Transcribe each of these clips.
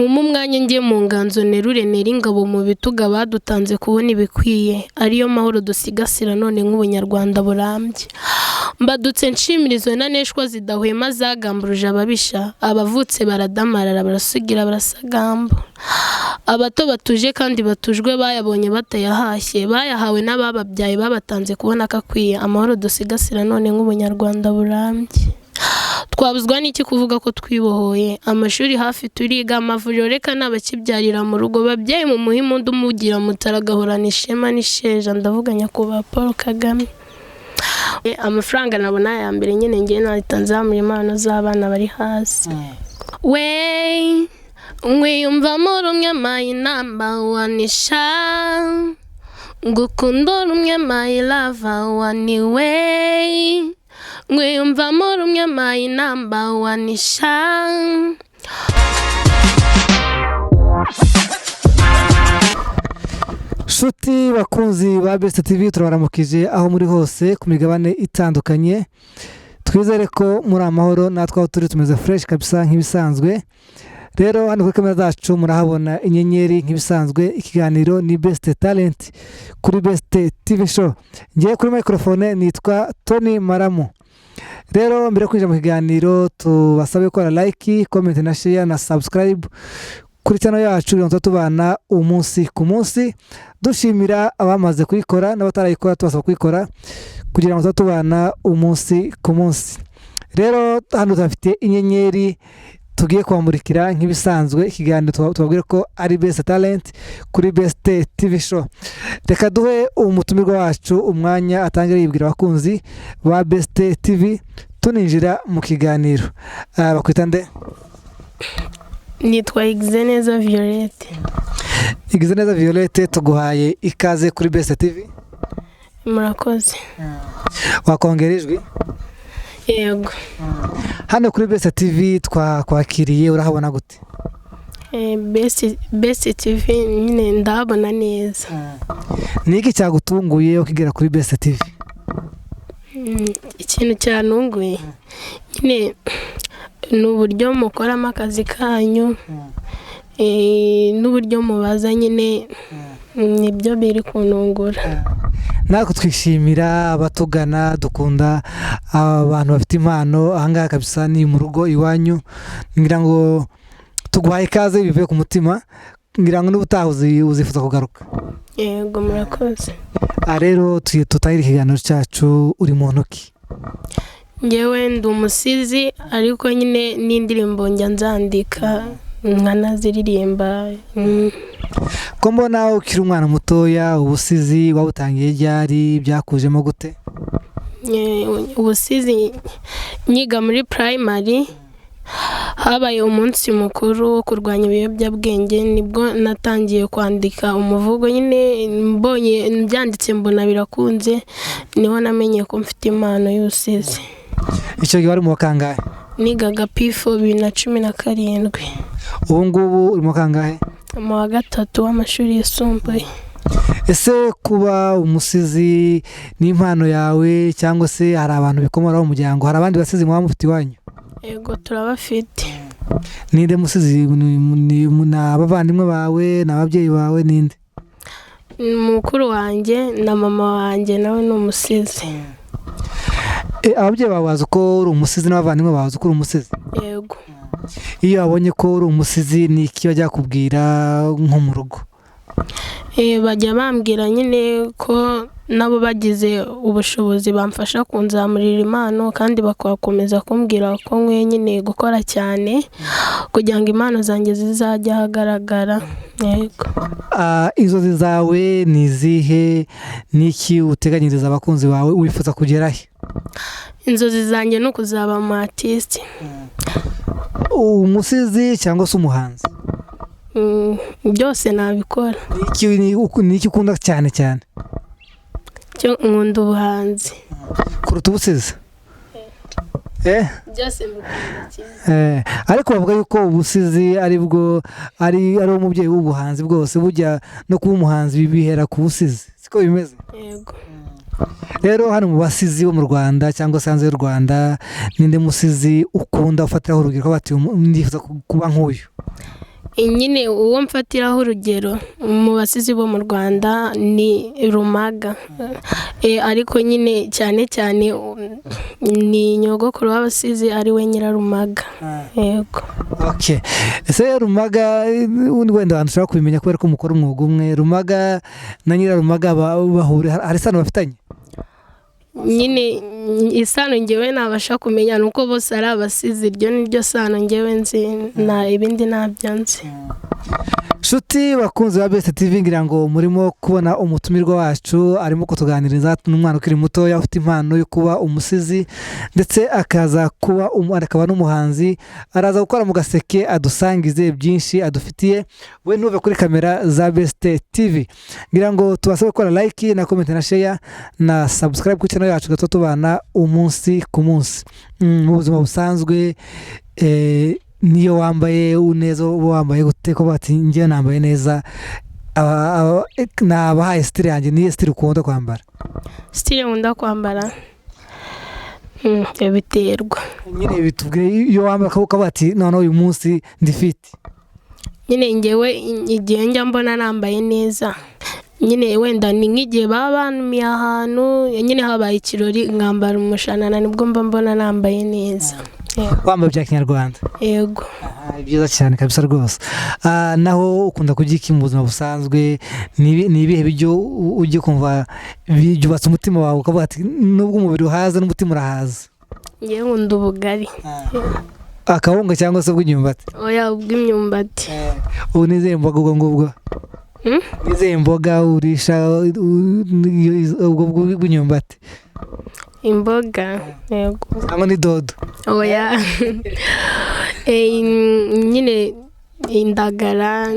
mu mwanya njye mu nganzo nerure ingabo mu bituga badutanze kubona ibikwiye ariyo mahoro dusigasira none nk'ubunyarwanda burambye mbadutse nshimirizwe na neshwa zidahwema zagamburuje ababisha abavutse baradamarara barasugira barasagamba abato batuje kandi batujwe bayabonye batayahashye bayahawe n'abababyaye babatanze kubona akakwiye amahoro dusigasira none nk'ubunyarwanda burambye twabuzwa n'iki kuvuga ko twibohoye amashuri hafi turiga amavuriro reka n'abakibyarira mu rugo babyeyi mu muhimu ndumugira mutaragahorana ishema n'isheja ndavuga nyakubahwa Paul Kagame amafaranga nabona ya mbere nyine ngiye natanze mu impano z'abana bari hasi we mwiyumvamo rumwe my number one sha ngukunda rumwe my lover one way mwiyumvamo rumwe my number one sha Shuti bakunzi ba Best TV turabaramukije aho muri hose ku migabane itandukanye twizere ko muri amahoro natwe aho turi tumeze fresh kabisa nk'ibisanzwe rero hano kuri kamera zacu murahabona inyenyeri nk'ibisanzwe ikiganiro ni Best Talent kuri Best TV show ngiye kuri microphone nitwa Tony Maramu rero mbere kwinjira mu kiganiro tubasabe gukora like comment na share na subscribe kuri channel yacu ngo tubana umunsi ku munsi dushimira abamaze kuyikora n'abatarayikora tubasaba kuyikora kugira ngo tubana umunsi ku munsi rero hano dufite inyenyeri tugiye kwamurikira nk'ibisanzwe ikiganiro tubabwire ko ari Best Talent kuri Best TV show reka duhe umutumirwa wacu umwanya atangira yibwira abakunzi ba Best TV tuninjira mu kiganiro bakwita nde nitwa Igizeneza Violette Igizeneza Violette tuguhaye ikaze kuri Best TV murakoze wakongera ijwi yego hano kuri Best TV twakwakiriye urahabona gute Best TV nyine ndabona neza niki cyagutunguye ukigera kuri Best TV ikintu cyanunguye nyine n'uburyo mukoramo akazi kanyu n'uburyo mubaza nyine nibyo biri kunungura nako twishimira abatugana dukunda abantu bafite impano ahangaha kabisa ni mu rugo iwanyu ngira ngo tuguhaye ikaze bivuye ku mutima ngira ngo n'ubutahuzi uzifuza kugaruka yego murakoze rero tutahira ikiganiro cyacu uri mu ntoki ngewe ndi umusizi ariko nyine n'indirimbo njya nzandika nkanaziririmba ko mbona ukiri umwana mutoya ubusizi wabutangiye ryari byakujemo gute ubusizi nyiga muri primary habaye umunsi mukuru wo kurwanya ibiyobyabwenge nibwo natangiye kwandika umuvugo nyine mbonye byanditse mbona birakunze niho namenye ko mfite impano y'ubusizi icyo gihe wari mu kangahe nigaga P4 2017 ubu ngubu uri mu kangahe mu wa gatatu w'amashuri yisumbuye ese kuba umusizi n'impano yawe cyangwa se hari abantu bikomoraho umuryango hari abandi basizi muba mufite iwanyu yego turabafite ninde musizi ni abavandimwe bawe n'ababyeyi bawe ninde mukuru wanjye na mama wanjye nawe ni umusizi ababyeyi bawe bazi ko uri umusizi n'abavandimwe bazi ko uri umusizi yego iyo babonye ko uri umusizi ni iki bajya kubwira nko mu rugo bajya bambwira nyine ko nabo bagize ubushobozi bamfasha kunzamurira impano kandi bakakomeza kumbwira ko nkwiye nyine gukora cyane kugira ngo impano zanjye zizajya ahagaragara yego inzozi zawe ni izihe n'iki uteganyiriza abakunzi bawe wifuza kugeraho inzozi zanjye ni ukuzaba umu artiste umusizi cyangwa se umuhanzi byose nabikora ni iki ukunda cyane cyane cyo nkunda ubuhanzi kuruta ubusizi byose mbikunda ariko bavuga yuko ubusizi aribwo ari umubyeyi w'ubuhanzi bwose bujya no kuba umuhanzi bibihera ku busizi siko bimeze yego rero hano mu basizi bo mu Rwanda cyangwa se hanze y'u Rwanda ninde musizi ukunda ufatiraho urugero ko bati ndifuza kuba nk'uyu nyine uwo mfatiraho urugero mu basizi bo mu Rwanda ni Rumaga. Ariko nyine cyane cyane ni nyogokuru w'abasizi ari we Nyirarumaga. Yego. Okay. Ese Rumaga wenda abantu ushobora kubimenya kubera ko mukora umwuga umwe. Rumaga na Nyirarumaga bahura hari isano bafitanye? Nyine isano ngewe nabasha kumenya nuko bose ari abasizi, iryo niryo sano ngewe nzi, na ibindi ntabyo nzi. Shuti bakunzi ba Best TV, ngira ngo murimo kubona umutumirwa wacu arimo kutuganiriza n'umwana ukiri muto ufite impano yo kuba umusizi ndetse akaza kuba akaba n'umuhanzi. Araza gukora mu gaseke adusangize byinshi adufitiye. We ntuve kuri kamera za Best TV, ngira ngo tubasabe gukora like na comment na share na subscribe ku channel yacu gato tubana umunsi ku munsi. Mu buzima busanzwe niyo wambaye neza wambaye gute ko bati ngiye nambaye neza, nabahaye style yanjye niyo style ukunda kwambara? Style nkunda kwambara biterwa nyine bitubwire iyo wambara ko bati none uyu munsi ndi fit. Nyine ngewe igihe njya mbona nambaye neza, nyine wenda ni nk'igihe babanumiye ahantu nyine habaye ikirori nkambara umushanana, nibwo mba mbona nambaye neza. Wambaye bya Kinyarwanda? Yego. Byiza cyane kabisa rwose. Naho ukunda kugiki mu buzima busanzwe, ni ibihe bijyo ujye kumva byubatse umutima wawe ukavuga ati nubwo umubiri uhaza n'umutima urahaza? Ngewe nkunda ubugari. Akawunga cyangwa se bw'imyumbati? Oya, bw'imyumbati. Ubu nizeye mboga ubwo ngubwo? Nizeye mboga urisha ubwo bw'imyumbati? Imboga. Yego. Cyangwa ni dodo? Oya. Nyine indagara.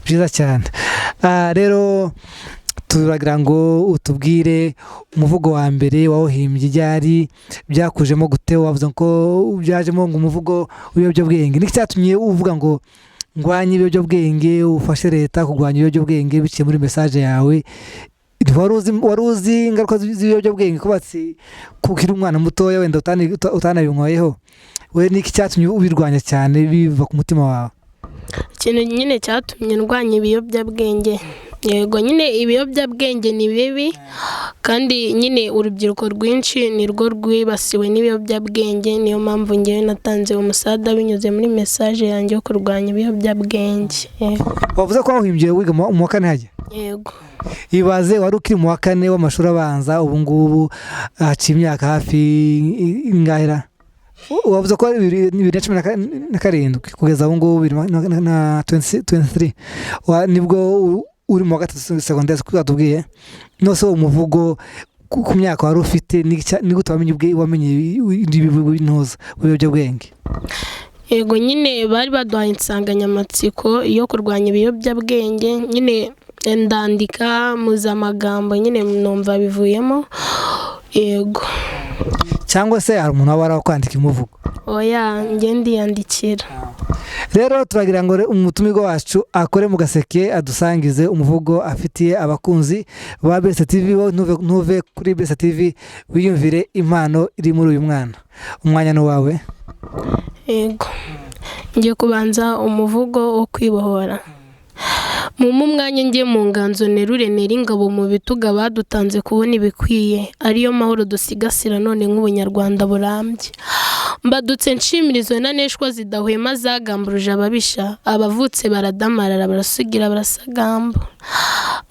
Byiza cyane. Rero turagira ngo utubwire umuvugo wa mbere wawuhimbye ryari, byakujemo gute? Wavuze ko byajemo ngo umuvugo w'ibiyobyabwenge. Niki cyatumye uvuga ngo ngwanye ibiyobyabwenge, ufashe leta kugwanya ibiyobyabwenge biciye muri message yawe? Waruzi ingaruka z'ibiyobyabwenge ko batsi kukira umwana mutoya wenda utanabinyoyeho? We niki cyatumye ubirwanya cyane biva ku mutima wawe? Ikintu nyine cyatumye ndwanya ibiyobyabwenge, yego nyine ibiyobyabwenge ni bibi, kandi nyine urubyiruko rwinshi nirwo rwibasiwe n'ibiyobyabwenge. Niyo mpamvu ngewe natanze umusada binyuze muri message yanjye yo kurwanya ibiyobyabwenge. Wavuze ko wahimbye wiga mu wa kane hajya? Yego. Ibaze wari ukiri mu wa kane w'amashuri abanza, ubu ngubu haciye imyaka hafi ingahera? Wavuze ko 2017 kugeza ubu ngubu 2023 nibwo uri mu wa gatatu secondaire twatubwiye. Nose umuvugo ku myaka wari ufite ni gute wamenye ibintuza ibiyobyabwenge? Yego, nyine bari baduhaye insanganyamatsiko yo kurwanya ibiyobyabwenge, nyine ndandika mpuzamagambo, nyine numva bivuyemo. Yego. Cyangwa se hari umuntu waba kwandika umuvugo? Oya, njye ndiyandikira. Rero turagira ngo umutumirwa wacu akore mu gaseke adusangize umuvugo afitiye abakunzi ba Best TV. Ntuve kuri Best TV, wiyumvire impano iri muri uyu mwana. Umwanya ni wawe. Yego. Ngiye kubanza umuvugo wo kwibohora. Mu mwanya ngiye mu nganzo nerure nera ingabo mu bituga badutanze kubona ibikwiye, ariyo mahoro dusigasira none nk'ubunyarwanda burambye. Mbadutse nshimirizwe na neshwa zidahwema zagamburuje ababisha, abavutse baradamarara barasugira barasagamba.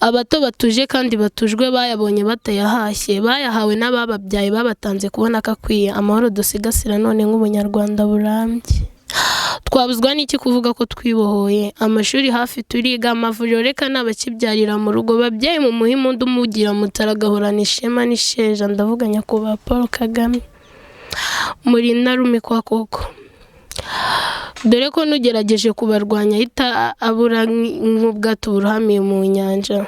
Abato batuje kandi batujwe bayabonye batayahashye, bayahawe n'abababyaye babatanze kubona akakwiye, amahoro dusigasira none nk'ubunyarwanda burambye. Twabuzwa n'iki kuvuga ko twibohoye? Amashuri hafi turiga, amavuriro reka n'abakibyarira mu rugo, babyeyi mu muhimu ndumugira mutaragahorana ishema n'isheja, ndavuga nyakubahwa Paul Kagame. Muri narume kwa koko, dore ko nugerageje kubarwanya ahita abura nk'ubwato buruhamiye mu nyanja.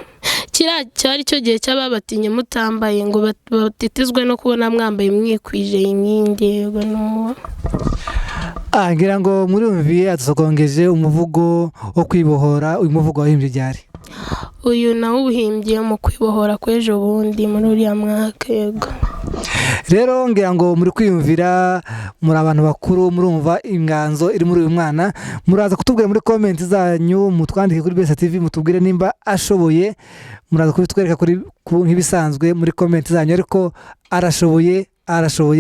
Kiriya cyari cyo gihe cy'ababatinye mutambaye, ngo batitizwe no kubona mwambaye mwikwije inkindi. Yego no. Ngira ngo muri umviye atusogongeje umuvugo wo kwibohora. Uyu muvugo wahimbye ryari? Uyu nawo uhimbye mu kwibohora kw'ejo bundi muri uriya mwaka. Yego. rero ngira ngo muri kwiyumvira muri abantu bakuru murumva inganzo iri muri uyu mwana muraza kutubwira muri comment zanyu mutwandike kuri Best TV mutubwire nimba ashoboye muraza kubitwereka kuri nk'ibisanzwe muri comment zanyu ariko arashoboye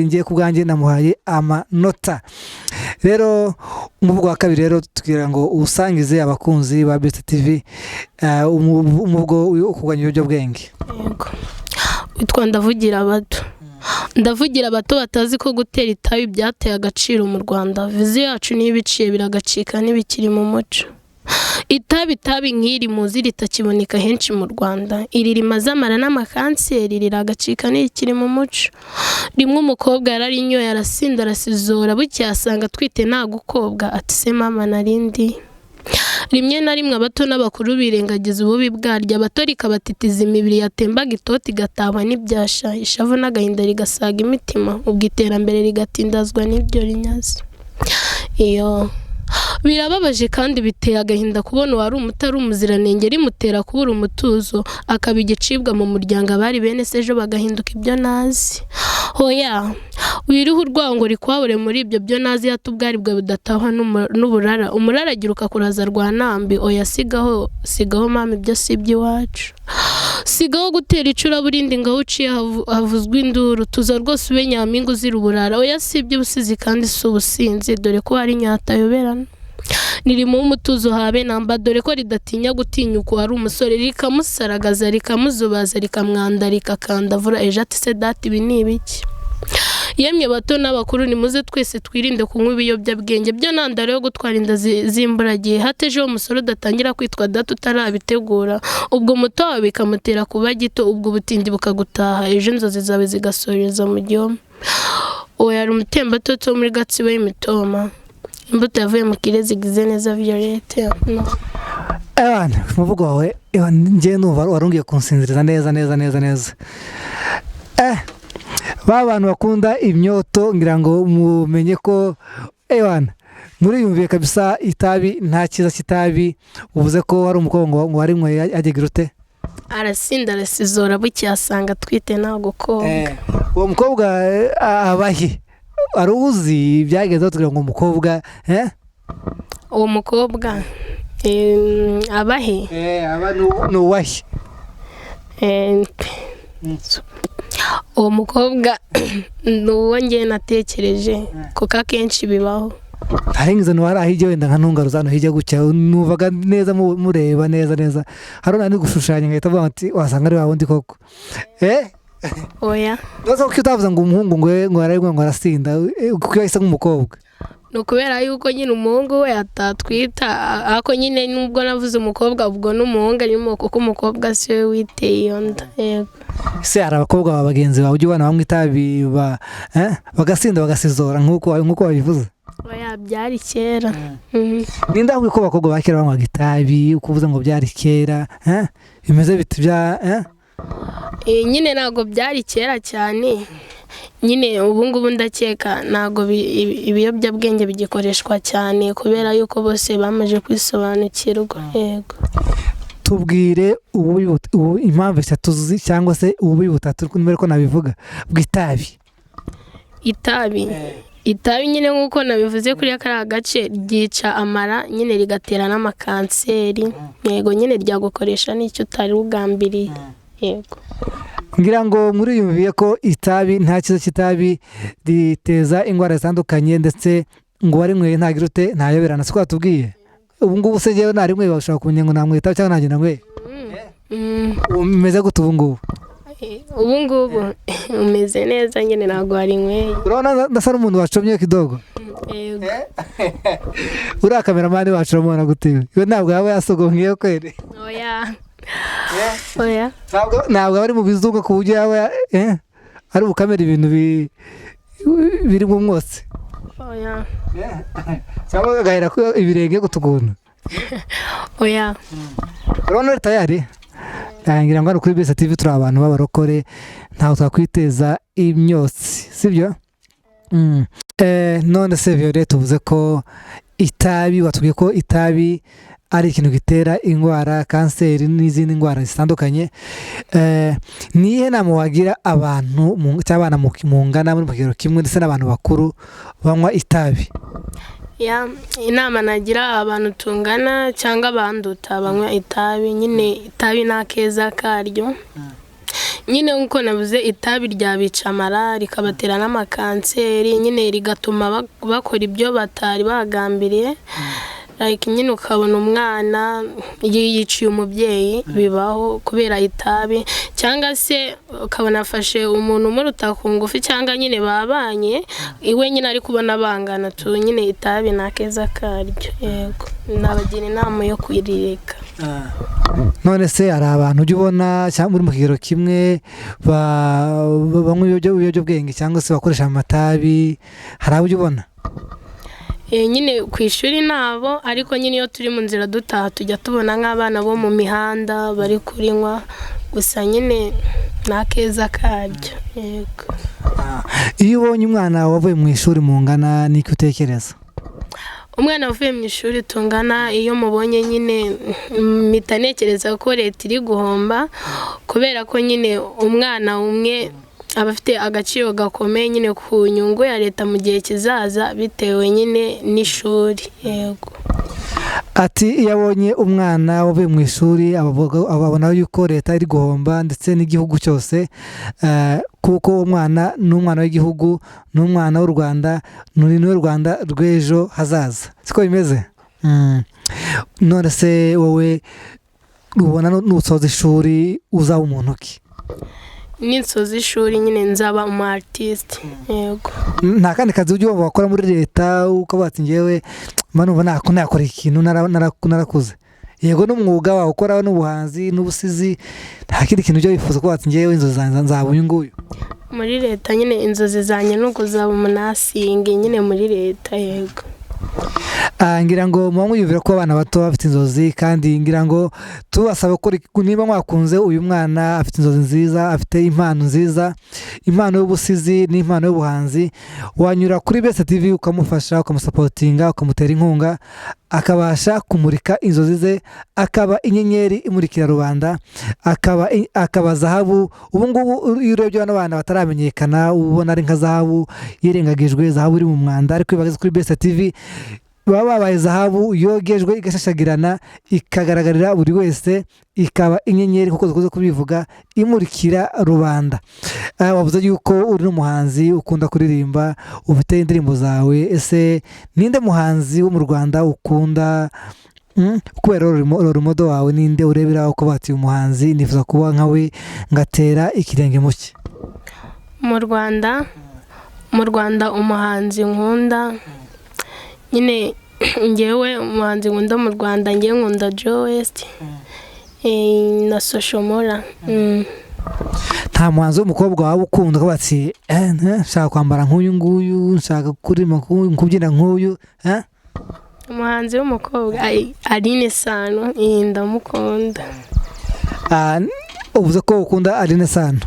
ngiye kubwanjye namuhaye amanota rero umuvugo wa kabiri rero tugira ngo usangize abakunzi ba Best TV umuvugo ukuganya ibiyobyabwenge yego witwa ndavugira abato batazi ko gutera itabi byateye agaciro mu Rwanda viziyo yacu n'ibiciye biragacika n'ibikiri mu muco itabi nk'iri muzi ritakiboneka henshi mu Rwanda iri rimaze amara n'amakanseri riragacika n'ikiri mu muco rimwe umukobwa yararinyoye arasinda arasizora bucya asanga twite nta gukobwa ati se mama narindi rimwe na rimwe abato n'abakuru birengagiza ububi bwaryo abato rikabatitiza imibiri yatembaga itoti igatahwa n'ibyasha ishavu n'agahinda rigasaga imitima ubwo iterambere rigatindazwa n'ibyo rinyaze iyo birababaje kandi biteye agahinda kubona uwari umutari umuziranenge rimutera kubura umutuzo akaba igicibwa mu muryango abari bene se ejo bagahinduka ibyo nazi hoya wiriho urwango rikwabure muri ibyo byo nazi hato ubwari bwawe budatahwa n'uburara umurara agira ukakuraza rwa nambi oya sigaho mama ibyo si iby'iwacu sigaho gutera icuraburindi ngaho uciye havuzwa induru tuza rwose ube nyampinga uzira uburara oya si iby'ubusizi kandi si ubusinzi dore ko hari nyatayoberana nirimo umutuzo habe namba dore ko ridatinya gutinyuka wari umusore rikamusaragaza rikamuzubaza rikamwanda rikakandavura ejo ati se dati ibi ni ibiki yemwe bato n'abakuru nimuze twese twirinde kunywa ibiyobyabwenge byo ntandaro yo gutwara inda zimburagiye hatejeho umusore udatangira kwitwa data utarabitegura ubwo muto wawe bikamutera kuba gito ubwo ubutindi bukagutaha ejo inzozi zawe zigasoreza mu gihome uwo yari umutembatotsi wo muri Gatsibo y'Imitoma imbuto yavuye mu kirezi zigize neza Violette umuvugo wawe njye numva warungiye kunsinziriza neza ba bantu bakunda imyoto ngira ngo mumenye ko muriyumviye kabisa itabi nta cyiza cy'itabi uvuze ko wari umukobwa ngo warimwe yagira ute arasinda arasizora bucya asanga twite nta gukobwa uwo mukobwa abahe ari uzi byagenze tugira ngo umukobwa uwo mukobwa abahe aba nuwahe uwo mukobwa nuwo ngiye natekereje kuko akenshi bibaho harengiza nuwari ahijya wenda nka ntungaruza hano hijya gutya nuvaga neza mureba neza hari nani gushushanya ngahita avuga ati wasanga ari wawundi koko oya nose kuko utavuze ngo umuhungu ngo yararigwa ngo arasinda kuko yahise nk'umukobwa ni ukubera yuko nyine umuhungu we atatwita ariko nyine nubwo navuze umukobwa ubwo n'umuhungu arimo kuko umukobwa si we witeye iyo nda yego se hari abakobwa ba bagenzi bawe ujya ubona banywa itabi bagasinda bagasizora nk'uko wabivuze oya byari kera ninde avuga ko abakobwa ba kera banywaga itabi uko uvuze ngo byari kera bimeze biti nyine ntabwo byari kera cyane nyine ubu ngubu ndakeka ntabwo ibiyobyabwenge bigikoreshwa cyane kubera yuko bose bamaze kwisobanukirwa yego tubwire impamvu eshatu cyangwa se ububi butatu nimero ko nabivuga bw'itabi itabi nyine nk'uko nabivuze kuri kariya gace ryica amara nyine rigatera n'amakanseri yego nyine ryagukoresha n'icyo utari ugambiriye yego ngira ngo muriyumviye ko itabi nta cyiza cy'itabi riteza indwara zitandukanye ndetse ngo warinyweye ntagira ute ntayoberana siko watubwiye ubu ngubu se njyewe narimwe bashobora kumenya ngo namwe itabi cyangwa ntagenda nkwe umeze gute ubu ngubu ubu ngubu umeze neza nyine ntabwo warinyweye urabona ndasa n'umuntu wacomye kidogo yego uriya kameramani wacu uramubona gute iwe ntabwo yaba yasogonkiye kweri oya ntabwo bari mu bizungu ku buryo yaba ari bukamera ibintu biri mu mwotsi oya cyangwa agahera ko ibirenge gutuguntu oya urabona uri tayari ngira ngo hano kuri Best TV turi abantu b'abarokore ntaho twakwiteza imyotsi sibyo none se Violette tuvuze ko itabi watubwiye ko itabi ari ikintu gitera indwara kanseri n'izindi ndwara zitandukanye. Nihe nama wagira abantu cyangwa abana mungana muri mu kigero kimwe ndetse n'abantu bakuru banywa itabi? Inama nagira abantu tungana cyangwa abanduta banywa itabi, nyine itabi nta keza karyo. Nyine nkuko navuze, itabi ryabica amara rikabatera n'amakanseri, nyine rigatuma bakora ibyo batari bagambiriye. Like nyine ukabona umwana yiciye umubyeyi, bibaho kubera itabi, cyangwa se ukabona afashe umuntu umuruta ku ngufi, cyangwa nyine babanye iwe nyine ari kubona bangana tu, nyine itabi nta keza karyo. Yego, nabagira inama yo kurireka. None se hari abantu ujya ubona cyangwa muri mu kigero kimwe banywa ibiyobyabwenge cyangwa se bakoresha amatabi, hari abo ujya ubona? Nyine ku ishuri nabo, ariko nyine iyo turi mu nzira dutaha tujya tubona nk'abana bo mu mihanda bari kurinywa, gusa nyine nta keza karyo. Yego. Iyo ubonye umwana wavuye mu ishuri mungana n'iki utekereza? Umwana wavuye mu ishuri tungana, iyo mubonye nyine mpita ntekereza ko leta iri guhomba, kubera ko nyine umwana umwe aba afite agaciro gakomeye nyine ku nyungu ya leta mu gihe kizaza, bitewe nyine n'ishuri. Yego. Ati iyo abonye umwana wavuye mu ishuri ababona yuko leta iri guhomba ndetse n'igihugu cyose, kuko umwana ni umwana w'igihugu, ni umwana w'u Rwanda, ni n'u Rwanda rw'ejo hazaza. Siko bimeze? None se wowe ubona nusoza ishuri uzaba umuntu ki? Ninsoza ishuri nyine nzaba umu artiste. Yego. Nta kandi kazi ujya wakora muri leta ukavuga ati ngewe numva nakora ikintu narakuze? Yego, n'umwuga wawe ukora n'ubuhanzi n'ubusizi, nta kindi kintu ujya wifuza kuvuga ati ngewe inzozi zanjye nzaba uyu nguyu? Muri leta nyine inzozi zanjye ni ukuzaba umunasingi nyine muri leta. Yego. Ngira ngo muba mwiyumvira ko abana bato bafite inzozi, kandi ngira ngo tubasaba ko niba mwakunze uyu mwana afite inzozi nziza, afite impano nziza, impano y'ubusizi n'impano y'ubuhanzi, wanyura kuri Best TV ukamufasha, ukamusapotinga, ukamutera inkunga, akabasha kumurika inzozi ze, akaba inyenyeri imurikira rubanda, akaba zahabu. Ubu ngubu iyo urebye bano bana bataramenyekana ubona ari nka zahabu yirengagijwe, zahabu iri mu mwanda, ariko iyo bageze kuri Best TV baba babaye zahabu yogejwe, igashashagirana, ikagaragarira buri wese, ikaba inyenyeri kuko dukoze kubivuga, imurikira rubanda. Wavuze yuko uri n'umuhanzi ukunda kuririmba, ufite indirimbo zawe. Ese ninde muhanzi wo mu Rwanda ukunda? Kubera urumodo wawe ninde urebera uko bati umuhanzi nifuza kuba nkawe ngatera ikirenge mu cye? Mu Rwanda umuhanzi nkunda, nyine ngewe umuhanzi nkunda mu Rwanda, ngewe nkunda Joe West na Soshomora. Nta muhanzi w'umukobwa waba ukunda ko bati nshaka kwambara nk'uyu nguyu, nshaka kuririmba kubyina nk'uyu? Umuhanzi w'umukobwa Aline Sano, ndamukunda. Uvuze ko ukunda Aline Sano,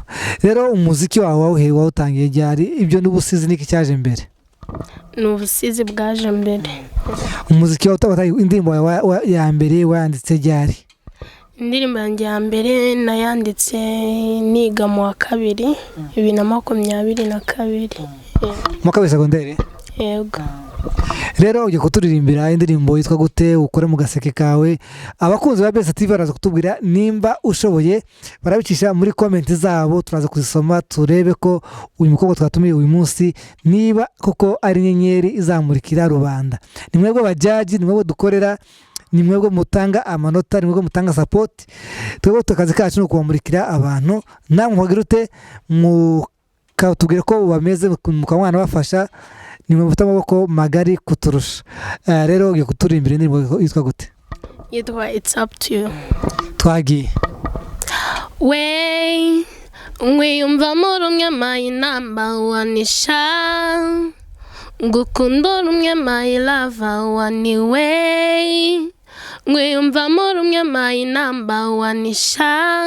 rero umuziki wawe wawutangiye ryari? Ibyo n'ubusizi niki cyaje mbere? Ni ubusizi bwaje mbere. Umuziki wawe indirimbo ya mbere wayanditse ryari? Indirimbo yanjye ya mbere nayanditse niga mu wa kabiri, 2022. Mu kabiri segonderi? Yego. Rero ugiye kuturirimbira indirimbo yitwa gute, ukore mu gaseke kawe? Abakunzi ba Best TV baraza kutubwira nimba ushoboye, barabicisha muri comment zabo, turaza kuzisoma turebe ko uyu mukobwa twatumiye uyu munsi niba koko ari inyenyeri izamurikira rubanda. Ni mwebwe bajaji, ni mwebwe dukorera, ni mwebwe mutanga amanota, ni mwebwe mutanga support. Twebwe tukazi kacu no kubamurikira abantu. Namwe mugira ute mukatubwira ko bameze, mukabana bafasha, ni mufite amaboko magari kuturusha. Rero ugiye kuturimbira indirimbo yitwa gute? Yitwa It's Up To You. Twagiye. Nkwiyumva rumwe my number one sha, ngukunda rumwe my lover one way. Nkwiyumva rumwe my number one sha,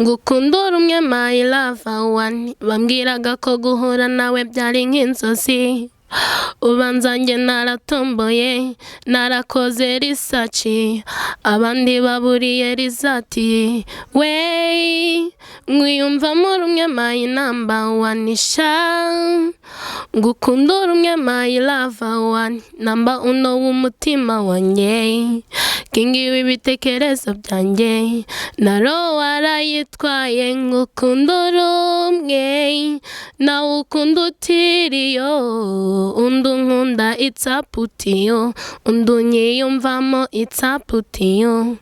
ngukunda rumwe my lover one. Bambwiraga ko guhura nawe byari nk'inzozi, ubanza njye naratomboye narakoze risaci abandi baburiye rizati wey mwiyumvamo rumwe my number one sha ngukunda rumwe my lover one namba uno w'umutima wanjye kingi w'ibitekerezo byanjye naro warayitwaye ngukunda rumwe nawe ukunda utiriyo undu nkunda it's up to you undu nyiyumvamo it's up to you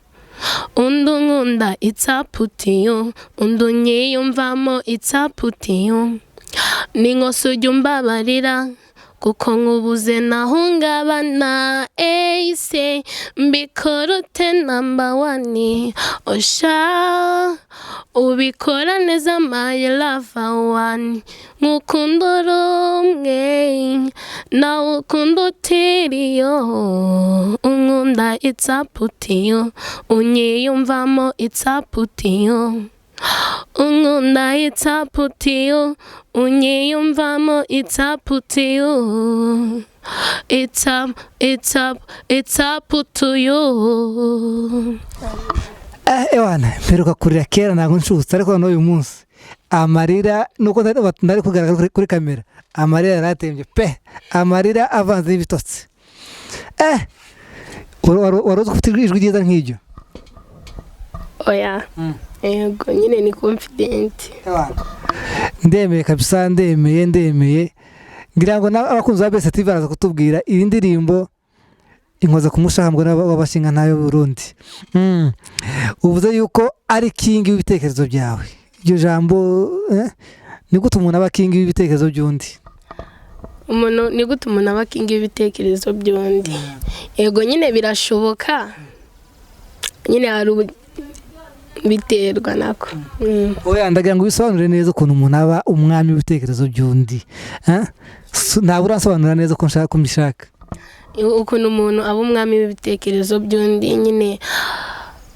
undu nkunda it's up to you undu nyiyumvamo it's up to you ninkosa ujya umbabarira kuko nkubuze nahungabana ese mbikora ute number one osha ubikora neza my lover one ngukunda rumwe nawe ukunda utiriyo unkunda it's up to you unyiyumvamo it's up to you unkunda it's up to you unyiyumvamo it's up to you it's up to you. Ewana mperuka kurira kera ntabwo nshutse ariko n'uyu munsi amarira nuko ndari kugaragara kuri kamera amarira yaratembye pe amarira avanze n'ibitotsi wari uzi ufite ijwi ryiza nk'iryo oya yego nyine ni confident ndemeye kabisa ndemeye ngira ngo abakunzi ba Best TV baraza kutubwira iyi ndirimbo inkoza ku mushahambwe w'abashinga ntayo Burundi uvuze yuko ari king w'ibitekerezo byawe iryo jambo ni gute umuntu aba king w'ibitekerezo by'undi ni gute umuntu aba king w'ibitekerezo by'undi yego nyine birashoboka nyine hari biterwa nako oya ndagira ngo bisobanure neza ukuntu umuntu aba umwami w'ibitekerezo by'undi ntabwo urasobanura neza ko nshaka kumishaka ukuntu umuntu aba umwami w'ibitekerezo by'undi nyine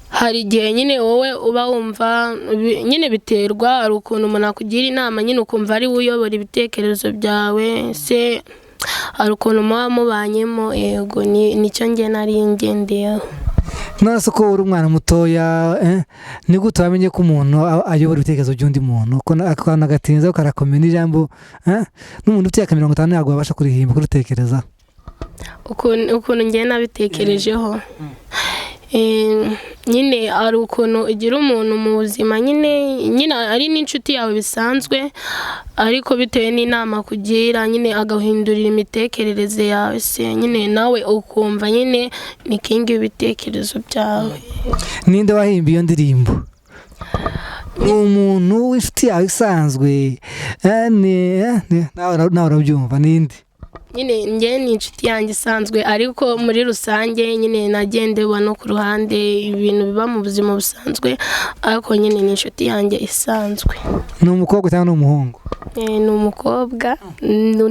hari igihe nyine wowe uba wumva nyine biterwa hari ukuntu umuntu akugira inama nyine ukumva ari we uyobora ibitekerezo byawe se hari ukuntu muba mubanyemo yego nicyo njye nari ngendeyeho none se ko uri umwana mutoya ni gute wamenye ko umuntu ayobora ibitekerezo by'undi muntu ko akantu agatinza karakomeye n'ijambo n'umuntu ufite 50 ntabwo wabasha kurihimba kurutekereza ukuntu njye nabitekerejeho nyine ari ukuntu ugira umuntu mu buzima nyine ari n'inshuti yawe bisanzwe ariko bitewe n'inama kugira nyine agahindurira imitekerereze yawe se nyine nawe ukumva nyine ni king w'ibitekerezo byawe. Ninde wahimba iyo ndirimbo? Umuntu w'inshuti yawe isanzwe nawe urabyumva ninde? Nyine njye ni inshuti yanjye isanzwe ariko muri rusange nyine nagendewa no ku ruhande ibintu biba mu buzima busanzwe ariko nyine ni inshuti yanjye isanzwe. Ni umukobwa cyangwa n'umuhungu? Ni umukobwa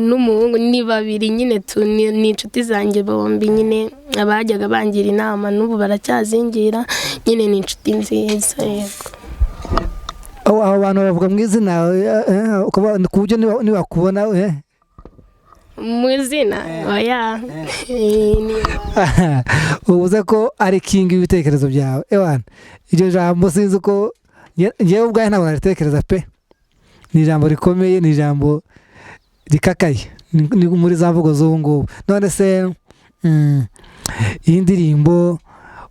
n'umuhungu ni babiri nyine ni inshuti zanjye bombi nyine abajyaga bangira inama n'ubu baracyazingira nyine ni inshuti nziza yego. Abo bantu bavuga mu izina ku buryo niwakubona mu izina oya ubuze ko ari king w'ibitekerezo byawe ewana iryo jambo sinzi ko ngewe ubwaye ntabwo naritekereza pe ni ijambo rikomeye ni ijambo rikakaye ni muri za mvugo z'ubu ngubu none se iyi ndirimbo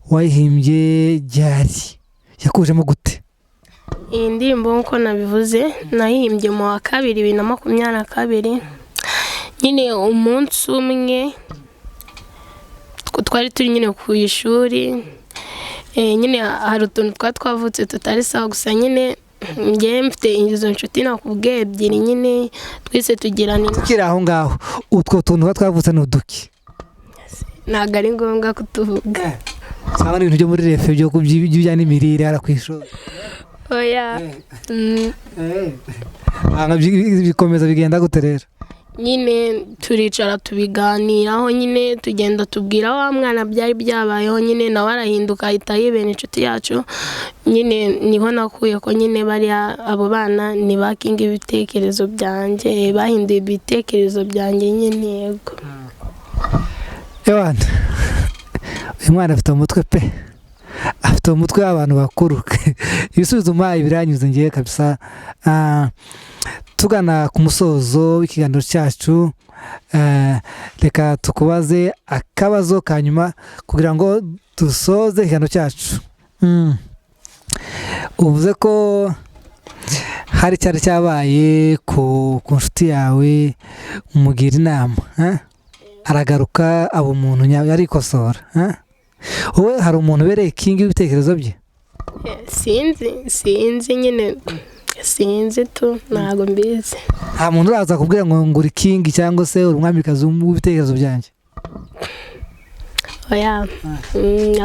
wayihimbye ryari yakujemo gute? Iyi ndirimbo nk'uko nabivuze nayihimbye mu wa 2 2022 nyine umunsi umwe twari turi nyine ku ishuri nyine hari utuntu twavutse tutari sawa gusa nyine ngiye mfite ingizo nshuti nakubwiye ebyiri nyine twese tugirana tukiri aho ngaho utwo tuntu twavutse n'uduki ntabwo ari ngombwa kutuvuga cyangwa ibintu byo muri refe byo bijyana n'imirire ara ku ishuri oya bikomeza bigenda gute rero? nyine turicara tubiganiraho, nyine tugenda tubwira wa mwana byari byabayeho, nyine nawe arahinduka ahita yibera inshuti yacu. Nyine niho nakuye ko nyine bariya abo bana ntibakinga ibitekerezo byanjye, bahinduye ibitekerezo byanjye nyine. Yego Ewana, uyu mwana afite umutwe pe, afite umutwe w'abantu bakuru. Ibisubizo mpaye biranyuze ngiye kabisa. Tugana ku musozo w'ikiganiro cyacu, reka tukubaze akabazo ka nyuma kugira ngo dusoze ikiganiro cyacu. Uvuze ko hari cyari cyabaye ku nshuti yawe, umugira inama, aragaruka abo umuntu yarikosora. Wowe hari umuntu ubereye kingi w'ibitekerezo bye? sinzi nyine, sinzi tu, ntabwo mbizi. Nta muntu uraza kubwira ngo nguri kingi cyangwa se uri umwamikazi w'ibitekerezo byanjye? Oya,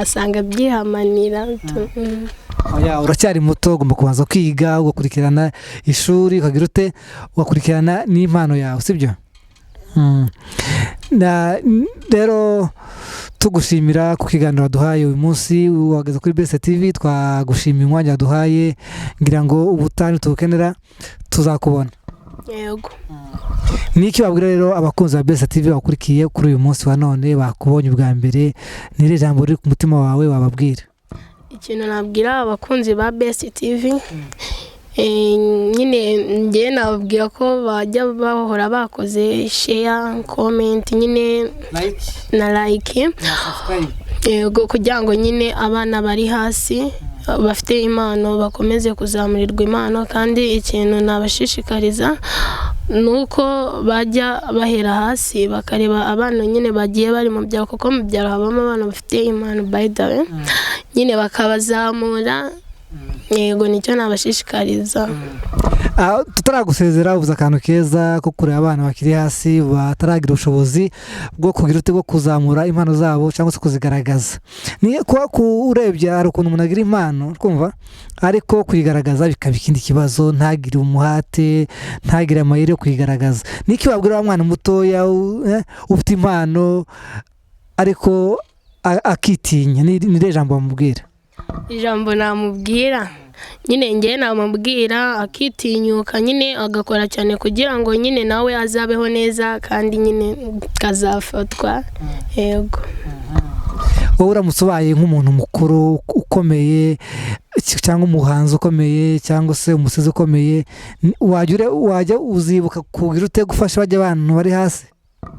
asanga byihamanira. Oya, uracyari muto, ugomba kubanza kwiga, ugakurikirana ishuri, ukagira ute, ugakurikirana n'impano yawe, sibyo? Rero tugushimira ku kiganiro waduhaye uyu munsi, wageze kuri BST TV. Twagushimiye umwanya waduhaye, ngira ngo ubutaha tukenera tuzakubona. Yego. Niki wabwira rero abakunzi ba BST TV bakurikiye kuri uyu munsi wa none, bakubonye ubwa mbere, ni ijambo riri ku mutima wawe wababwira? Ikintu nabwira abakunzi ba BST TV, nyine njye nababwira ko bajya bahora bakoze share, comment, nyine na like, yego, kugira ngo nyine abana bari hasi bafite impano bakomeze kuzamurirwa impano. Kandi ikintu nabashishikariza nuko bajya bahera hasi bakareba abana nyine bagiye bari mu byaro, kuko mu byaro habamo abana bafite impano by the way, nyine bakabazamura. Yego, nicyo nabashishikariza. Tutaragusezera, ubuze akantu keza ko kureba abana bakiri hasi bataragira ubushobozi bwo kugira ute bwo kuzamura impano zabo cyangwa se kuzigaragaza. Ni kuba urebye hari ukuntu umuntu agira impano, twumva, ariko kuyigaragaza bikaba ikindi kibazo, ntagire umuhate, ntagire amayeri yo kuyigaragaza. Niki wabwira wa mwana mutoya ufite impano ariko akitinya? Ni ijambo bamubwira? Ijambo namubwira, nyine njye namubwira akitinyuka, nyine agakora cyane kugira ngo nyine nawe azabeho neza kandi nyine kazafatwa. Yego. Wowe uramutse ubaye nk'umuntu mukuru ukomeye cyangwa umuhanzi ukomeye cyangwa se umusizi ukomeye, wajya uzibuka kugira ute gufasha bajya abantu bari hasi?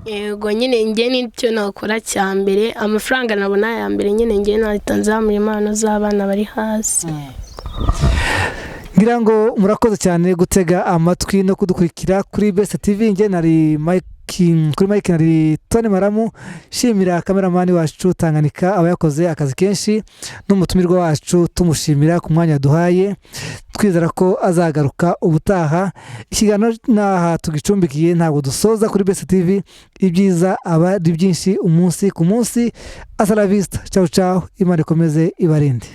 Yego, nyine njye nicyo nakora cya mbere, amafaranga nabona ya mbere nyine njye nahita nzamura impano z'abana bari hasi. Ngira ngo murakoze cyane gutega amatwi no kudukurikira kuri BST TV. Njye nari kuri Mike nari Tony Maramu. Shimira kameramani wacu Tanganyika aba yakoze akazi kenshi, n'umutumirwa wacu tumushimira ku mwanya duhaye, twizera ko azagaruka ubutaha. Ikiganiro naha tugicumbikiye, ntabwo dusoza kuri BST TV. Ibyiza aba ari byinshi umunsi ku munsi. Hasta la vista, ciao ciao, Imana ikomeze ibarinde.